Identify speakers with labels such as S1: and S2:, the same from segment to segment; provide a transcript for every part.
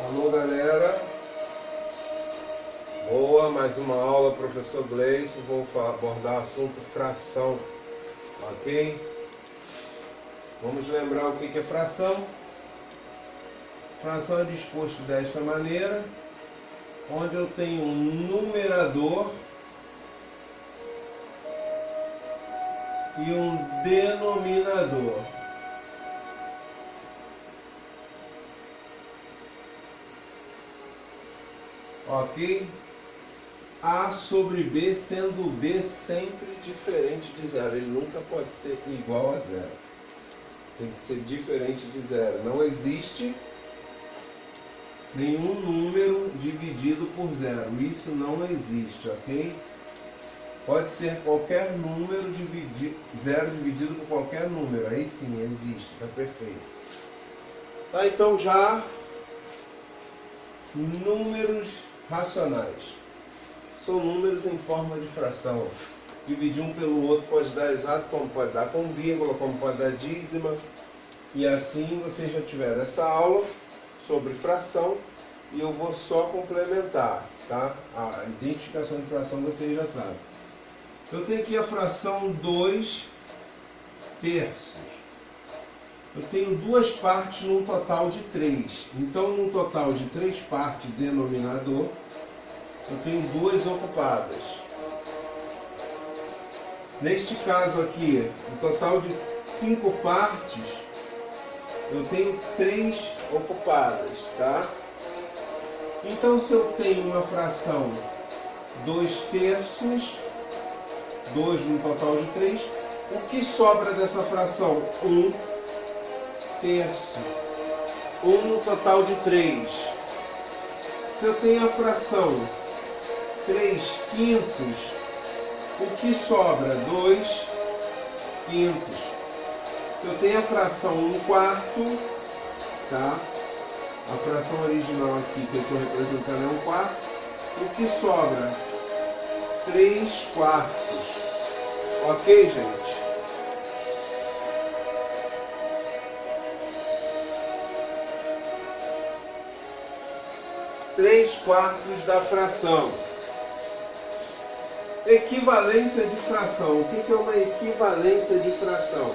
S1: Alô, galera. Boa, mais uma aula, professor Gleison. Vou abordar o assunto fração, ok? Vamos lembrar o que é fração. Fração é disposto desta maneira, onde eu tenho um numerador e um denominador. Ok? A sobre B, sendo B sempre diferente de zero. Ele nunca pode ser igual a zero. Tem que ser diferente de zero. Não existe nenhum número dividido por zero. Isso não existe, ok? Pode ser qualquer número zero dividido por qualquer número. Aí sim, existe. Está perfeito. Tá, então já números racionais. São números em forma de fração. Dividir um pelo outro pode dar exato, como pode dar com vírgula, como pode dar dízima. E assim vocês já tiveram essa aula sobre fração e eu vou só complementar, tá? A identificação de fração vocês já sabem. Eu tenho aqui a fração 2 terços. Eu tenho duas partes num total de 3. Então, num total de 3 partes denominador, eu tenho duas ocupadas. Neste caso aqui, no total de 5 partes, eu tenho 3 ocupadas, tá? Então, se eu tenho uma fração 2 terços, 2 no total de 3, o que sobra dessa fração? 1 terço. 1 no total de 3. Se eu tenho a fração 3 quintos, o que sobra? 2 quintos. Se eu tenho a fração 1 quarto, tá? A fração original aqui que eu estou representando é 1 quarto, o que sobra? 3 quartos. Ok, gente? Três quartos da fração. Equivalência de fração. O que é uma equivalência de fração?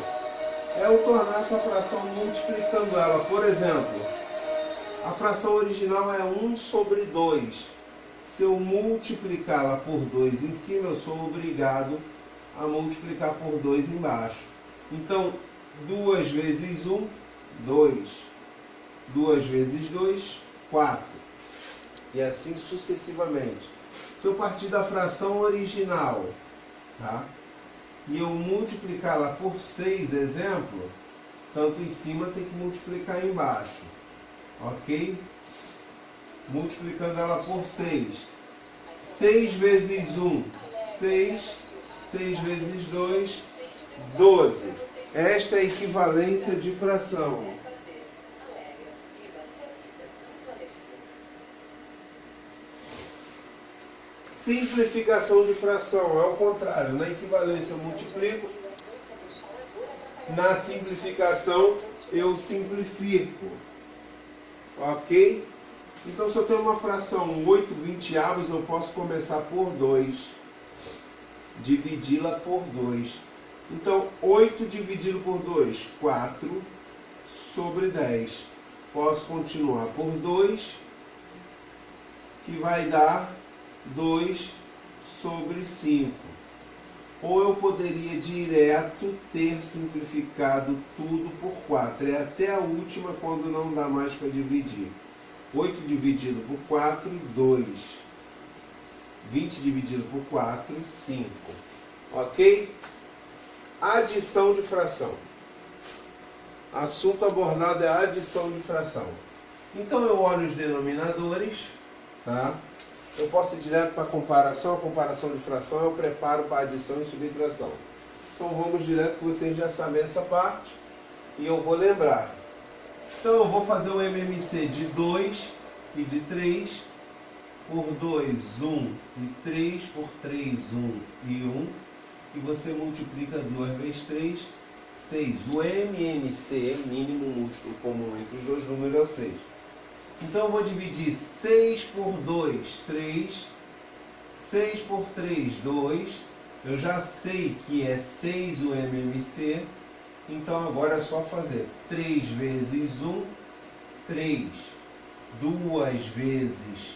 S1: É eu tornar essa fração multiplicando ela. Por exemplo, a fração original é 1 sobre 2. Se eu multiplicá-la por 2 em cima, eu sou obrigado a multiplicar por 2 embaixo. Então, 2 vezes 1, 2. 2 vezes 2, 4. E assim sucessivamente. Se eu partir da fração original, tá? E eu multiplicá-la por 6, exemplo, tanto em cima tem que multiplicar embaixo. Ok? Multiplicando ela por 6. 6 vezes 1, 6. 6 vezes 2, 12. Esta é a equivalência de fração. Simplificação de fração é o contrário. Na equivalência eu multiplico, na simplificação eu simplifico. Ok? Então, se eu tenho uma fração 8 vinteavos, eu posso começar por 2. Dividi-la por 2. Então, 8 dividido por 2, 4 sobre 10. Posso continuar por 2, que vai dar 2 sobre 5. Ou eu poderia direto ter simplificado tudo por 4. É até a última quando não dá mais para dividir. 8 dividido por 4, 2. 20 dividido por 4, 5. Ok? Adição de fração. Assunto abordado é a adição de fração. Então eu olho os denominadores, tá? Eu posso ir direto para a comparação de fração eu preparo para adição e subtração. Então vamos direto que vocês já sabem essa parte e eu vou lembrar. Então eu vou fazer o MMC de 2 e de 3, por 2, 1, e 3, por 3, 1 e 1, e você multiplica 2 vezes 3, 6. O MMC, mínimo múltiplo comum entre os dois números, é o 6. Então eu vou dividir 6 por 2, 3. 6 por 3, 2. Eu já sei que é 6 o MMC. Então agora é só fazer 3 vezes 1, 3. 2 vezes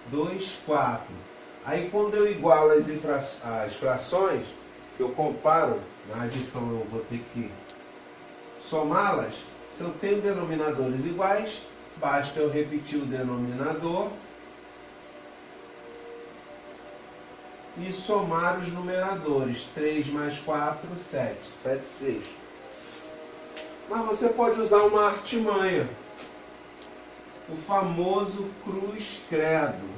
S1: 2, 4. Aí quando eu igualo as frações, que eu comparo, na adição eu vou ter que somá-las. Se eu tenho denominadores iguais, basta eu repetir o denominador e somar os numeradores. 3 mais 4, 7. 7 sextos. Mas você pode usar uma artimanha. O famoso cruz-credo.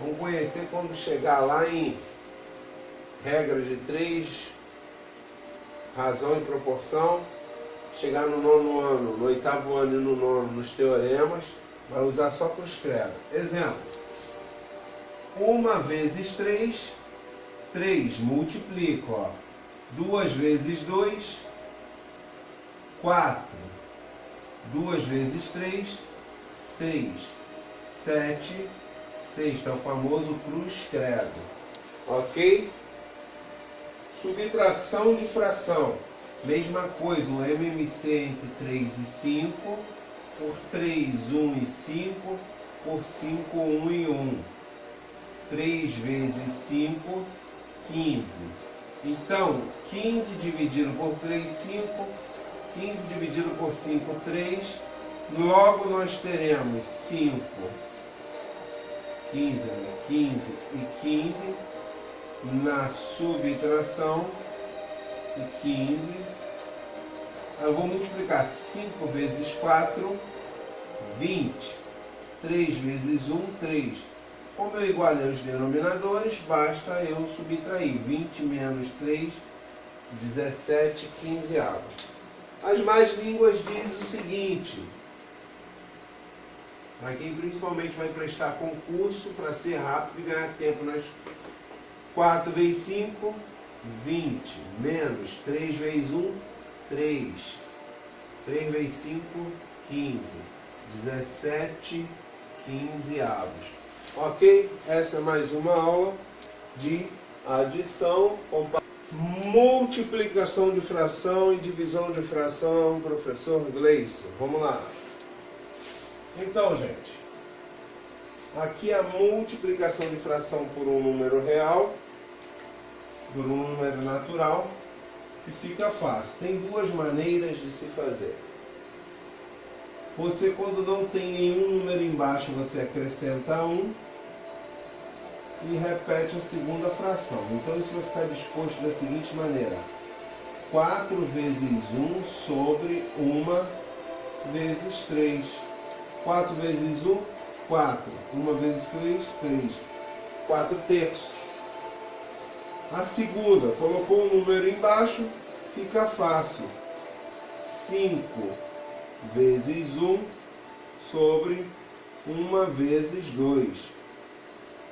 S1: Vamos conhecer quando chegar lá em regra de 3, razão e proporção. Chegar no 9º ano, no 8º ano e no 9º, nos teoremas, vai usar só cruz-credo. Exemplo. 1 vezes 3, 3. Multiplico. Ó. 2 vezes 2, 4. 2 vezes 3, 6. 7, 6. É o famoso cruz-credo. Ok? Subtração de fração. Mesma coisa, o MMC entre 3 e 5, por 3, 1 e 5, por 5, 1 e 1. 3 vezes 5, 15. Então, 15 dividido por 3, 5. 15 dividido por 5, 3. Logo nós teremos 5, 15 e 15 na subtração. E 15. Eu vou multiplicar 5 vezes 4, 20. 3 vezes 1, 3. Como eu igualei os denominadores, basta eu subtrair 20 menos 3, 17, 15 avos. As más línguas diz o seguinte, para quem principalmente vai prestar concurso para ser rápido e ganhar tempo nas 4 vezes 5, 20, menos 3 vezes 1, 3. 3 vezes 5, 15. 17, 15 avos. Ok? Essa é mais uma aula de adição, multiplicação de fração e divisão de fração, professor Gleison. Vamos lá. Então, gente, aqui a multiplicação de fração por um número real, por um número natural, que fica fácil. Tem duas maneiras de se fazer. Você, quando não tem nenhum número embaixo, você acrescenta 1 e repete a segunda fração. Então isso vai ficar disposto da seguinte maneira: 4 vezes 1 sobre 1 vezes 3. 4 vezes 1, 4. 1 vezes 3, 3. 4 terços. A segunda, colocou o número embaixo, fica fácil. 5 vezes 1 sobre 1 vezes 2.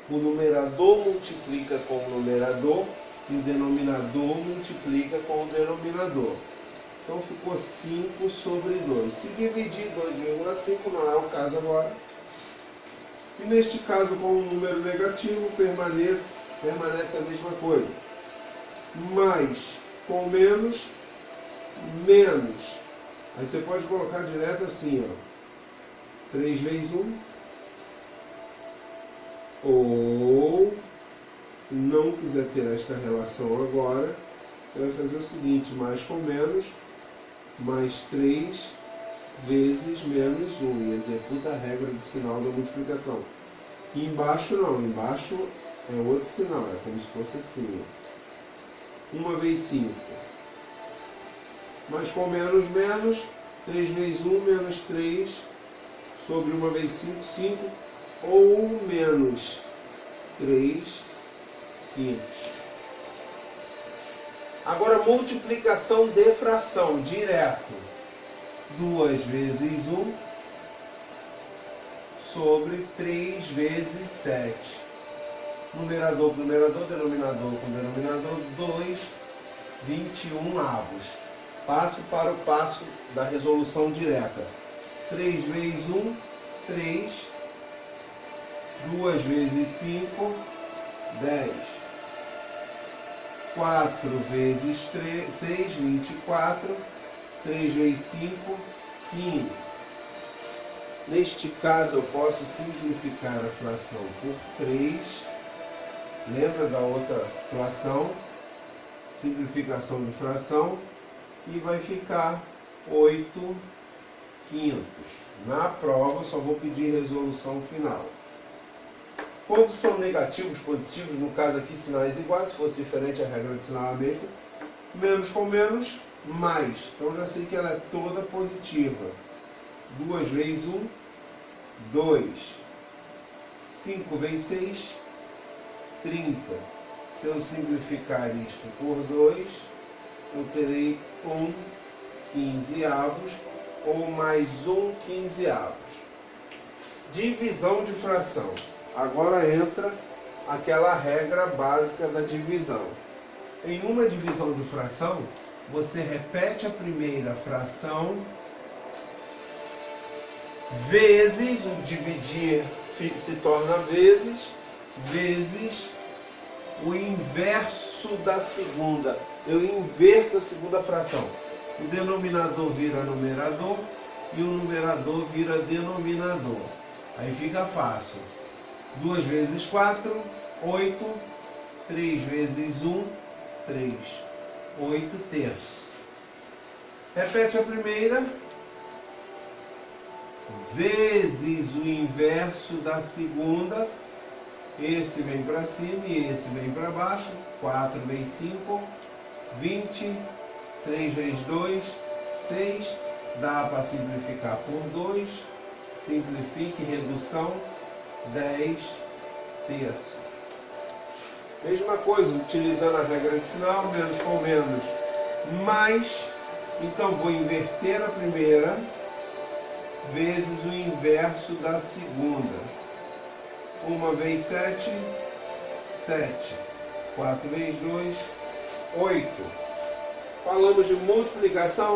S1: O numerador multiplica com o numerador e o denominador multiplica com o denominador. Então ficou 5 sobre 2. Se dividir 2,5 não é o caso agora. E neste caso, com um número negativo, permanece a mesma coisa. Mais com menos, menos. Aí você pode colocar direto assim, ó. 3 vezes 1. Ou, se não quiser ter esta relação agora, você vai fazer o seguinte: mais com menos, mais 3 vezes menos 1. E executa a regra do sinal da multiplicação. E embaixo não, embaixo é outro sinal, é como se fosse assim. 1 vezes 5. Mais com menos, menos. 3 vezes 1, menos 3. Sobre 1 vezes 5, 5. Ou menos 3 quintos. Agora, multiplicação de fração, direto. 2 vezes 1 sobre 3 vezes 7. Numerador com numerador, denominador com denominador, 2, 21 avos. Passo para o passo da resolução direta. 3 vezes 1, 3. 2 vezes 5, 10. 4 vezes 6, 24. 3 vezes 5, 15. Neste caso, eu posso simplificar a fração por 3. Lembra da outra situação? Simplificação de fração. E vai ficar 8 quintos. Na prova, eu só vou pedir resolução final. Quando são negativos, positivos, no caso aqui sinais iguais, se fosse diferente a regra de sinal é a mesma. Menos com menos, mais. Então eu já sei que ela é toda positiva. 2 vezes 1, 2. 5 vezes 6, 30. Se eu simplificar isto por 2, eu terei 1 quinzeavos ou mais 1 quinzeavos. Divisão de fração. Agora entra aquela regra básica da divisão. Em uma divisão de fração, você repete a primeira fração vezes, o dividir se torna vezes o inverso da segunda. Eu inverto a segunda fração. O denominador vira numerador e o numerador vira denominador. Aí fica fácil. 2 vezes 4, 8. 3 vezes 1, 3. 8 terços. Repete a primeira. Vezes o inverso da segunda. Esse vem para cima e esse vem para baixo. 4 vezes 5, 20. 3 vezes 2, 6. Dá para simplificar por 2. Simplifique, redução, 10 terços. Mesma coisa, utilizando a regra de sinal, menos com menos, mais. Então vou inverter a primeira vezes o inverso da segunda. 1 vezes 7, 7. 4 vezes 2, 8. Falamos de multiplicação.